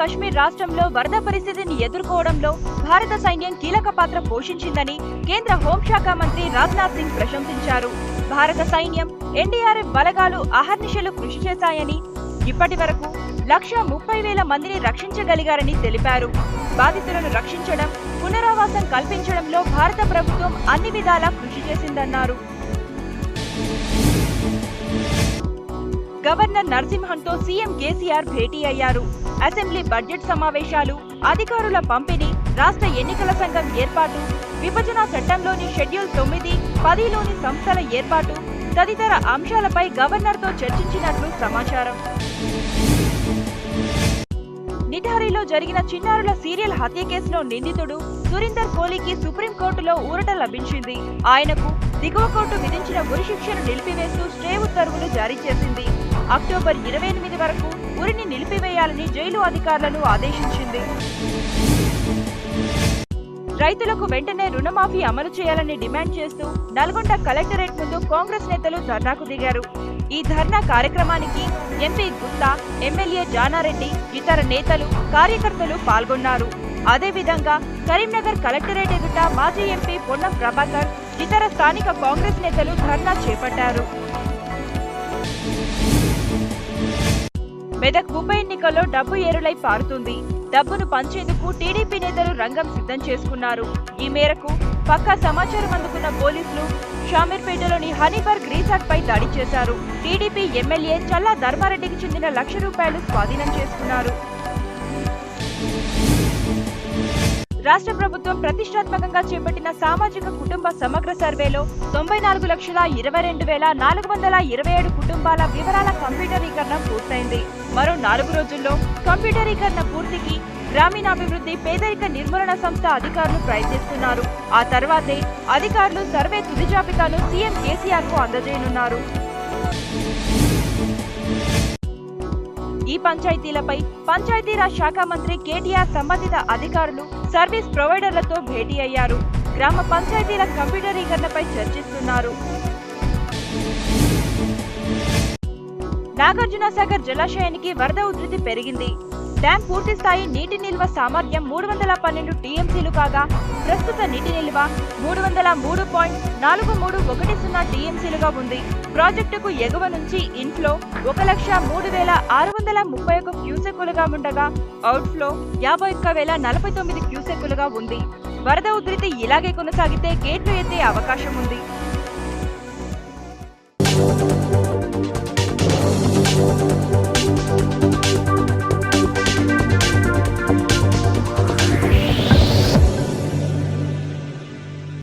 కశ్మీర్ రాష్ట్రంలో వరద పరిస్థితిని ఎదుర్కోవడంలో భారత సైన్యం కీలక పాత్ర పోషించిందని కేంద్ర హోంశాఖ మంత్రి రాజ్నాథ్ సింగ్ ప్రశంసించారు. భారత సైన్యం ఎన్డీఆర్ఎఫ్ బలగాలు అహర్నిశలు కృషి చేశాయని, ఇప్పటి వరకు 1,30,000 మందిని రక్షించగలిగారని తెలిపారు. బాధితులను రక్షించడం, పునరావాసం కల్పించడంలో భారత ప్రభుత్వం అన్ని విధాలా కృషి చేసిందన్నారు. గవర్నర్ నరసింహన్తో సీఎం కేసీఆర్ భేటీ అయ్యారు. అసెంబ్లీ బడ్జెట్ సమావేశాలు, అధికారుల పంపిణీ, రాష్ట్ర ఎన్నికల సంఘం ఏర్పాటు, విభజన చట్టంలోని షెడ్యూల్ 9, 10లోని సంస్థల ఏర్పాటు తదితర అంశాలపై గవర్నర్తో చర్చించినట్లు సమాచారం. నిఠారిలో జరిగిన చిన్నారుల సీరియల్ హత్య కేసులో నిందితుడు సురీందర్ కోహ్లీకి సుప్రీంకోర్టులో ఊరట లభించింది. ఆయనకు దిగువ కోర్టు విధించిన ఉరిశిక్షను నిలిపివేస్తూ స్టే ఉత్తర్వులు జారీ చేసింది. అక్టోబర్ 28 వరకు ఉరిని నిలిపివేయాలని జైలు అధికారులను ఆదేశించింది. రైతులకు వెంటనే రుణమాఫీ అమలు చేయాలని డిమాండ్ చేస్తూ నల్గొండ కలెక్టరేట్ ముందు కాంగ్రెస్ నేతలు ధర్నాకు దిగారు. ఈ ధర్నా కార్యక్రమానికి ఎంపీ గుత్తా, ఎమ్మెల్యే జానారెడ్డి, ఇతర నేతలు, కార్యకర్తలు పాల్గొన్నారు. అదేవిధంగా కరీంనగర్ కలెక్టరేట్ ఎదుట మాజీ ఎంపీ పొన్నం ప్రభాకర్, ఇతర స్థానిక కాంగ్రెస్ నేతలు ధర్నా చేపట్టారు. మెదక్ ఉప ఎన్నికల్లో డబ్బు ఏరులై పారుతుంది. డబ్బును పంచేందుకు టీడీపీ నేతలు రంగం సిద్ధం చేసుకున్నారు. ఈ మేరకు పక్కా సమాచారం అందుకున్న పోలీసులు షామీర్పేటలోని హనీబర్గ్ రిసార్ట్ పై దాడి చేశారు. టీడీపీ ఎమ్మెల్యే చల్లా ధర్మారెడ్డికి చెందిన ₹1,00,000 స్వాధీనం చేసుకున్నారు. రాష్ట్ర ప్రభుత్వం ప్రతిష్టాత్మకంగా చేపట్టిన సామాజిక కుటుంబ సమగ్ర సర్వేలో 94,22,427 కుటుంబాల వివరాల కంప్యూటరీకరణ పూర్తయింది. మరో 4 రోజుల్లో కంప్యూటరీకరణ పూర్తికి గ్రామీణాభివృద్ధి పేదరిక నిర్మూలన సంస్థ అధికారులు ప్రయత్నిస్తున్నారు. ఆ తర్వాతే అధికారులు సర్వే తుది జాబితాను సీఎం కేసీఆర్ కు అందజేయనున్నారు. ఈ పంచాయతీలపై పంచాయతీరాజ్ శాఖ మంత్రి కేటీఆర్ సంబంధిత అధికారులు, సర్వీస్ ప్రొవైడర్లతో భేటీ అయ్యారు. గ్రామ పంచాయతీల కంప్యూటరీకరణపై చర్చిస్తున్నారు. నాగార్జునసాగర్ జలాశయానికి వరద ఉధృతి పెరిగింది. డ్యాం పూర్తి స్థాయి నీటి నిల్వ సామర్థ్యం 312 టీఎంసీలు కాగా ప్రస్తుత నీటి నిల్వ 303.4310 టీఎంసీలుగా ఉంది. ప్రాజెక్టుకు ఎగువ నుంచి ఇన్ఫ్లో 1,03,631 క్యూసెక్కులుగా ఉండగా అవుట్ఫ్లో 51,049 క్యూసెక్కులుగా ఉంది. వరద ఉధృతి ఇలాగే కొనసాగితే గేట్లు ఎత్తే అవకాశం ఉంది.